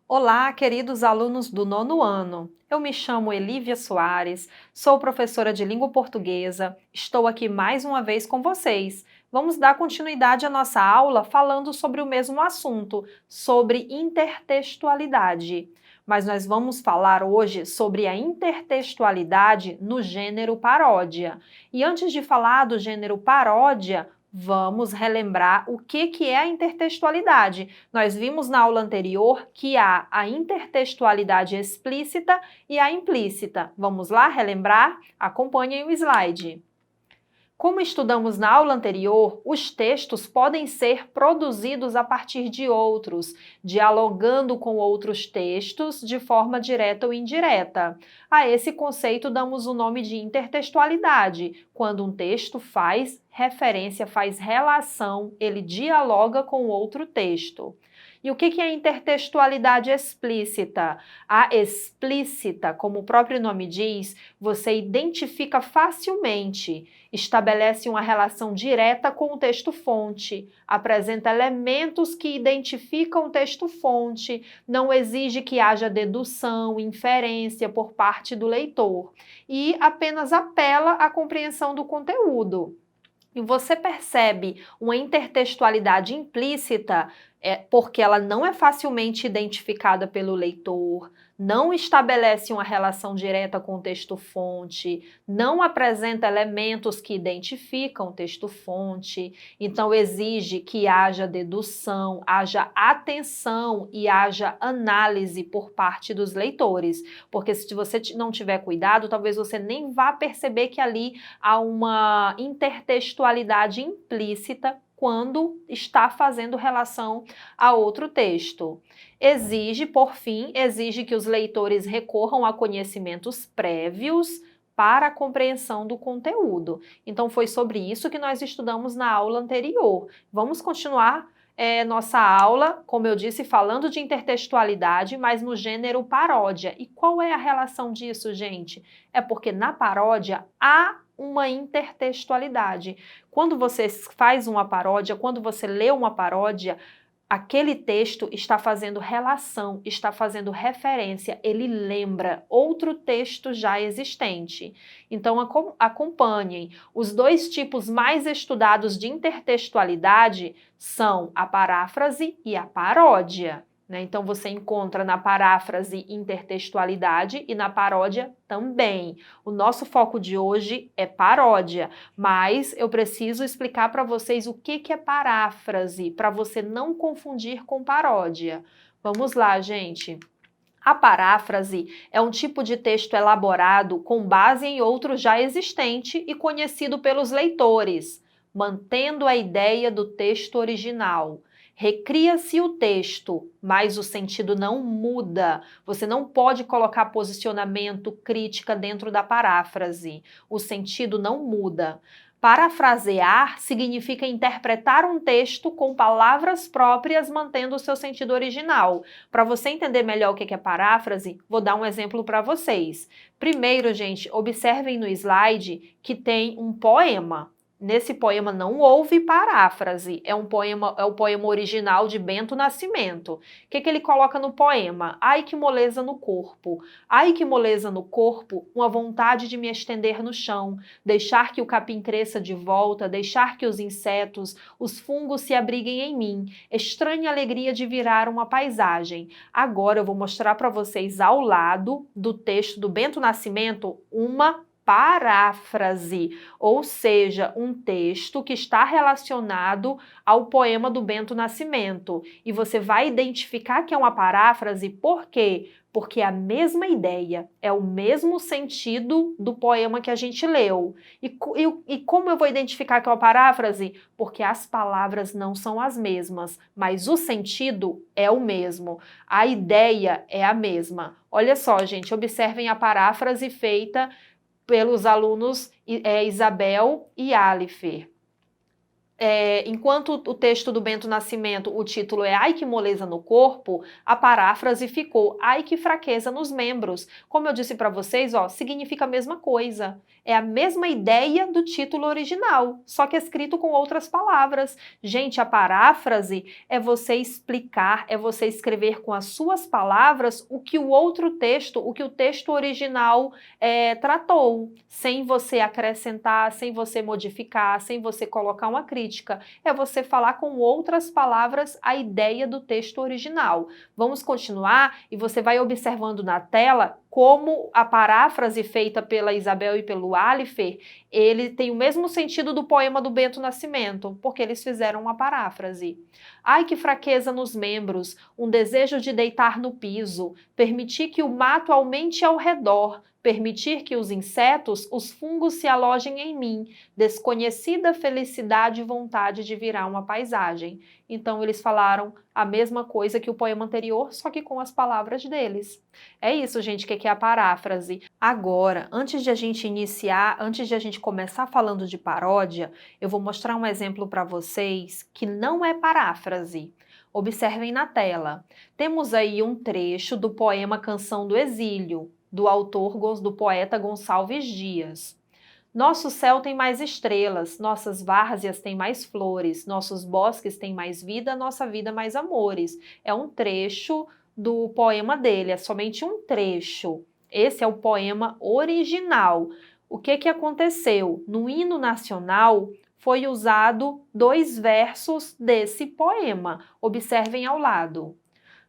Olá, queridos alunos do nono ano. Eu me chamo Elívia Soares, sou professora de língua portuguesa. Estou aqui mais uma vez com vocês. Vamos dar continuidade à nossa aula falando sobre o mesmo assunto, sobre intertextualidade. Mas nós vamos falar hoje sobre a intertextualidade no gênero paródia. E antes de falar do gênero paródia, vamos relembrar o que é a intertextualidade. Nós vimos na aula anterior que há a intertextualidade explícita e a implícita. Vamos lá relembrar? Acompanhem o slide. Como estudamos na aula anterior, os textos podem ser produzidos a partir de outros, dialogando com outros textos de forma direta ou indireta. A esse conceito damos o nome de intertextualidade, quando um texto faz referência, faz relação, ele dialoga com outro texto. E o que é intertextualidade explícita? A explícita, como o próprio nome diz, você identifica facilmente, estabelece uma relação direta com o texto-fonte, apresenta elementos que identificam o texto-fonte, não exige que haja dedução, inferência por parte do leitor e apenas apela à compreensão do conteúdo. E você percebe uma intertextualidade implícita porque ela não é facilmente identificada pelo leitor, não estabelece uma relação direta com o texto-fonte, não apresenta elementos que identificam o texto-fonte, então exige que haja dedução, haja atenção e haja análise por parte dos leitores, porque se você não tiver cuidado, talvez você nem vá perceber que ali há uma intertextualidade implícita quando está fazendo relação a outro texto. Exige, por fim, exige que os leitores recorram a conhecimentos prévios para a compreensão do conteúdo. Então, foi sobre isso que nós estudamos na aula anterior. Vamos continuar nossa aula, como eu disse, falando de intertextualidade, mas no gênero paródia. E qual é a relação disso, gente? É porque na paródia há uma intertextualidade. Quando você faz uma paródia, quando você lê uma paródia, aquele texto está fazendo relação, está fazendo referência, ele lembra outro texto já existente. Então, acompanhem. Os dois tipos mais estudados de intertextualidade são a paráfrase e a paródia. Então, você encontra na paráfrase intertextualidade e na paródia também. O nosso foco de hoje é paródia, mas eu preciso explicar para vocês o que é paráfrase, para você não confundir com paródia. Vamos lá, gente. A paráfrase é um tipo de texto elaborado com base em outro já existente e conhecido pelos leitores, mantendo a ideia do texto original. Recria-se o texto, mas o sentido não muda. Você não pode colocar posicionamento, crítica dentro da paráfrase. O sentido não muda. Parafrasear significa interpretar um texto com palavras próprias, mantendo o seu sentido original. Para você entender melhor o que é paráfrase, vou dar um exemplo para vocês. Primeiro, gente, observem no slide que tem um poema. Nesse poema não houve paráfrase, é o poema original de Bento Nascimento. O que ele coloca no poema? Ai que moleza no corpo, ai que moleza no corpo, uma vontade de me estender no chão, deixar que o capim cresça de volta, deixar que os insetos, os fungos se abriguem em mim, estranha alegria de virar uma paisagem. Agora eu vou mostrar para vocês ao lado do texto do Bento Nascimento uma paráfrase, ou seja, um texto que está relacionado ao poema do Bento Nascimento. E você vai identificar que é uma paráfrase, por quê? Porque é a mesma ideia, é o mesmo sentido do poema que a gente leu. E como eu vou identificar que é uma paráfrase? Porque as palavras não são as mesmas, mas o sentido é o mesmo. A ideia é a mesma. Olha só, gente, observem a paráfrase feita pelos alunos Isabel e Alifer. enquanto o texto do Bento Nascimento, o título é Ai que moleza no corpo, a paráfrase ficou Ai que fraqueza nos membros. Como eu disse para vocês, ó, significa a mesma coisa. É a mesma ideia do título original, só que escrito com outras palavras. Gente, a paráfrase é você explicar, é você escrever com as suas palavras o que o outro texto, o que o texto original tratou, sem você acrescentar, sem você modificar, sem você colocar uma crítica. É você falar com outras palavras a ideia do texto original. Vamos continuar e você vai observando na tela como a paráfrase feita pela Isabel e pelo Alifer, ele tem o mesmo sentido do poema do Bento Nascimento, porque eles fizeram uma paráfrase. Ai que fraqueza nos membros, um desejo de deitar no piso, permitir que o mato aumente ao redor, permitir que os insetos, os fungos se alojem em mim, desconhecida felicidade e vontade de virar uma paisagem. Então eles falaram a mesma coisa que o poema anterior, só que com as palavras deles. É isso, gente, que é a paráfrase. Agora, antes de a gente iniciar, antes de a gente começar falando de paródia, eu vou mostrar um exemplo para vocês que não é paráfrase. Observem na tela. Temos aí um trecho do poema Canção do Exílio, do poeta Gonçalves Dias. Nosso céu tem mais estrelas, nossas várzeas têm mais flores, nossos bosques têm mais vida, nossa vida mais amores. É um trecho do poema dele, é somente um trecho. Esse é o poema original. O que aconteceu? No hino nacional foi usado 2 versos desse poema. Observem ao lado.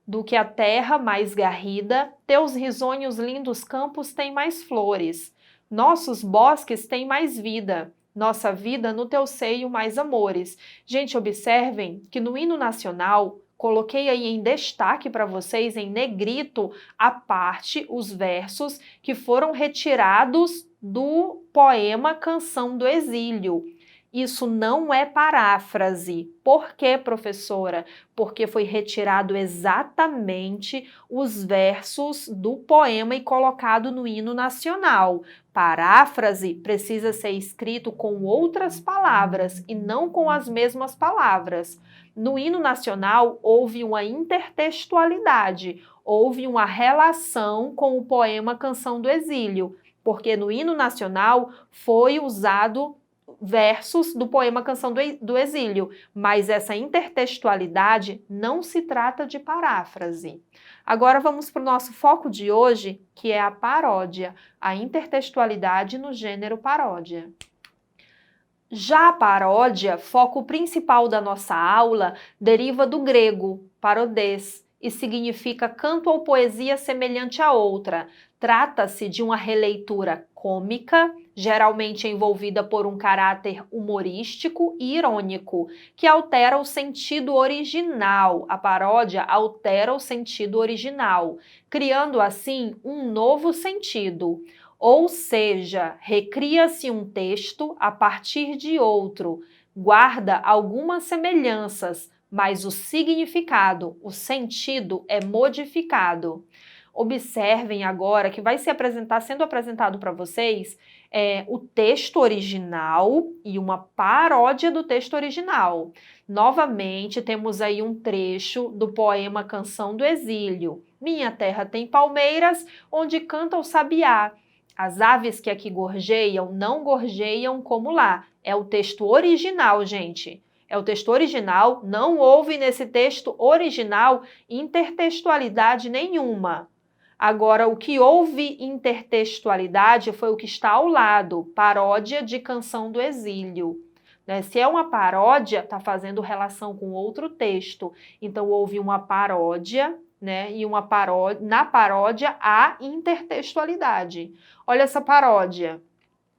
Do que a terra mais garrida, teus risonhos lindos campos têm mais flores. Nossos bosques têm mais vida, nossa vida no teu seio mais amores. Gente, observem que no hino nacional, coloquei aí em destaque para vocês, em negrito, a parte, os versos que foram retirados do poema Canção do Exílio. Isso não é paráfrase. Por quê, professora? Porque foi retirado exatamente os versos do poema e colocado no hino nacional. Paráfrase precisa ser escrito com outras palavras e não com as mesmas palavras. No hino nacional houve uma intertextualidade, houve uma relação com o poema Canção do Exílio, porque no hino nacional foi usado versos do poema Canção do Exílio, mas essa intertextualidade não se trata de paráfrase. Agora vamos para o nosso foco de hoje, que é a paródia, a intertextualidade no gênero paródia. Já a paródia, foco principal da nossa aula, deriva do grego, parodês, e significa canto ou poesia semelhante a outra. Trata-se de uma releitura cômica, geralmente envolvida por um caráter humorístico e irônico, que altera o sentido original. A paródia altera o sentido original, criando assim um novo sentido. Ou seja, recria-se um texto a partir de outro, guarda algumas semelhanças, mas o significado, o sentido é modificado. Observem agora que vai sendo apresentado para vocês o texto original e uma paródia do texto original. Novamente, temos aí um trecho do poema Canção do Exílio. Minha terra tem palmeiras, onde canta o sabiá. As aves que aqui gorjeiam não gorjeiam como lá. É o texto original, gente. É o texto original, não houve nesse texto original intertextualidade nenhuma. Agora, o que houve intertextualidade foi o que está ao lado, paródia de Canção do Exílio. Né? Se é uma paródia, está fazendo relação com outro texto. Então, houve uma paródia, né? E na paródia há intertextualidade. Olha essa paródia.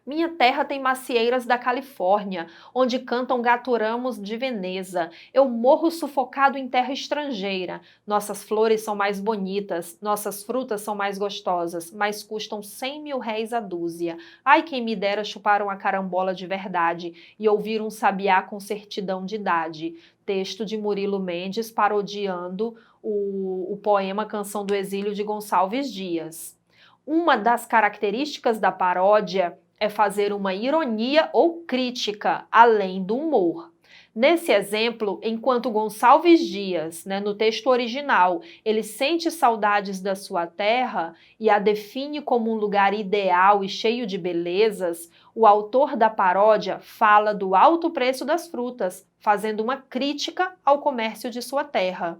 Minha terra tem macieiras da Califórnia, onde cantam gaturamos de Veneza. Eu morro sufocado em terra estrangeira. Nossas flores são mais bonitas, nossas frutas são mais gostosas, mas custam 100.000 réis a dúzia. Ai, quem me dera chupar uma carambola de verdade e ouvir um sabiá com certidão de idade. Texto de Murilo Mendes parodiando o poema Canção do Exílio de Gonçalves Dias. Uma das características da paródia é fazer uma ironia ou crítica, além do humor. Nesse exemplo, enquanto Gonçalves Dias, né, no texto original, ele sente saudades da sua terra e a define como um lugar ideal e cheio de belezas, o autor da paródia fala do alto preço das frutas, fazendo uma crítica ao comércio de sua terra.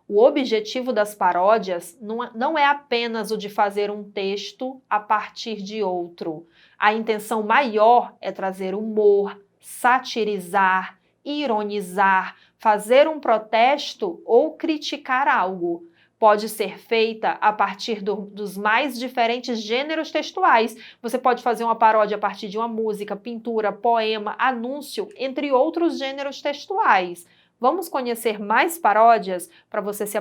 O objetivo das paródias não é apenas o de fazer um texto a partir de outro. A intenção maior é trazer humor, satirizar, ironizar, fazer um protesto ou criticar algo. Pode ser feita a partir dos mais diferentes gêneros textuais. Você pode fazer uma paródia a partir de uma música, pintura, poema, anúncio, entre outros gêneros textuais. Vamos conhecer mais paródias para você se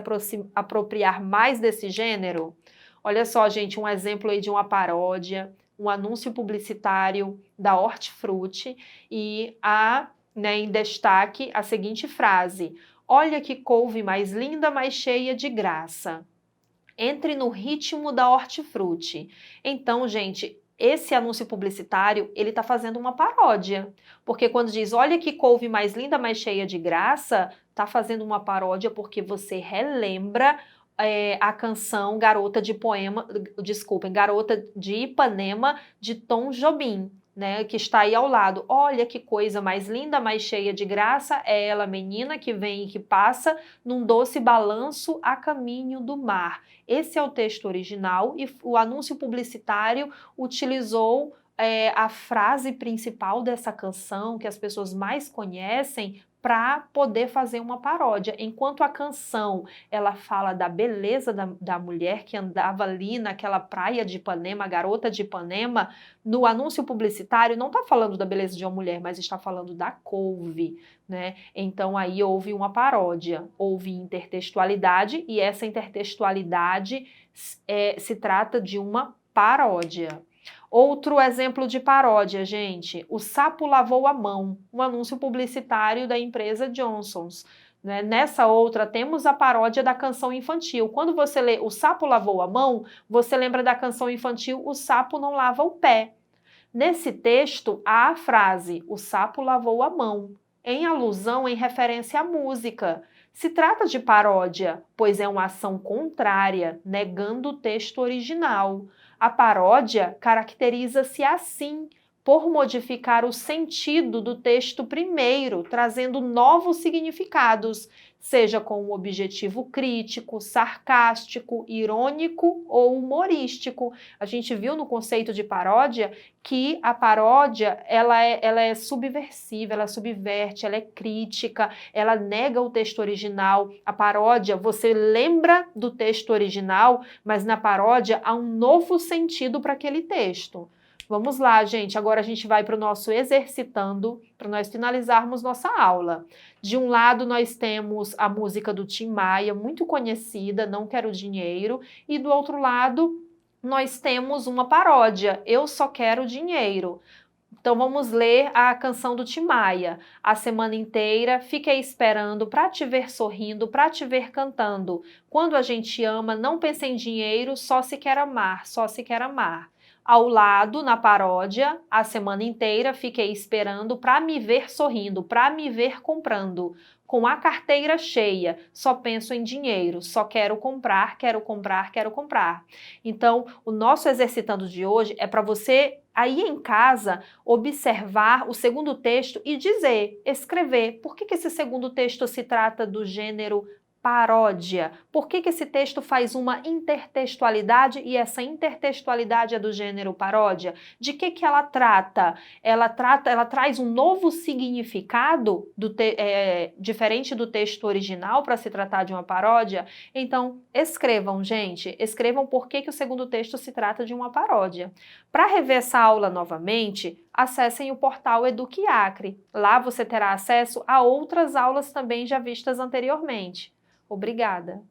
apropriar mais desse gênero? Olha só, gente, um exemplo aí de uma paródia, um anúncio publicitário da Hortifruti e em destaque a seguinte frase: olha que couve mais linda, mais cheia de graça. Entre no ritmo da Hortifruti. Então, gente, esse anúncio publicitário, ele está fazendo uma paródia. Porque quando diz, olha que couve mais linda, mais cheia de graça, está fazendo uma paródia porque você relembra a canção Garota de Ipanema, de Tom Jobim, né, que está aí ao lado. Olha que coisa mais linda, mais cheia de graça, é ela, menina, que vem e que passa num doce balanço a caminho do mar. Esse é o texto original e o anúncio publicitário utilizou a frase principal dessa canção, que as pessoas mais conhecem, para poder fazer uma paródia. Enquanto a canção ela fala da beleza da mulher que andava ali naquela praia de Ipanema, a garota de Ipanema, no anúncio publicitário não está falando da beleza de uma mulher, mas está falando da couve, né? Então aí houve uma paródia, houve intertextualidade e essa intertextualidade se trata de uma paródia. Outro exemplo de paródia, gente, o sapo lavou a mão, um anúncio publicitário da empresa Johnson's. Né? Nessa outra, temos a paródia da canção infantil. Quando você lê O Sapo Lavou a Mão, você lembra da canção infantil O Sapo Não Lava o Pé. Nesse texto, há a frase O sapo lavou a mão, em alusão, em referência à música. Se trata de paródia, pois é uma ação contrária, negando o texto original. A paródia caracteriza-se assim, por modificar o sentido do texto primeiro, trazendo novos significados, seja com um objetivo crítico, sarcástico, irônico ou humorístico. A gente viu no conceito de paródia que a paródia ela é subversiva, ela subverte, ela é crítica, ela nega o texto original. A paródia, você lembra do texto original, mas na paródia há um novo sentido para aquele texto. Vamos lá, gente. Agora a gente vai para o nosso exercitando, para nós finalizarmos nossa aula. De um lado, nós temos a música do Tim Maia, muito conhecida, Não Quero Dinheiro, e do outro lado, nós temos uma paródia, Eu Só Quero Dinheiro. Então vamos ler a canção do Tim Maia. A semana inteira fiquei esperando pra te ver sorrindo, pra te ver cantando. Quando a gente ama, não pensa em dinheiro, só se quer amar, só se quer amar. Ao lado, na paródia, a semana inteira fiquei esperando pra me ver sorrindo, pra me ver comprando. Com a carteira cheia, só penso em dinheiro, só quero comprar, quero comprar, quero comprar. Então, o nosso exercitando de hoje é para você, aí em casa, observar o segundo texto e dizer, escrever, por que esse segundo texto se trata do gênero paródia? Por que esse texto faz uma intertextualidade e essa intertextualidade é do gênero paródia? De que ela trata? Ela traz um novo significado diferente do texto original para se tratar de uma paródia? Então, escrevam, gente, escrevam por que o segundo texto se trata de uma paródia. Para rever essa aula novamente, acessem o portal Eduque Acre. Lá você terá acesso a outras aulas também já vistas anteriormente. Obrigada!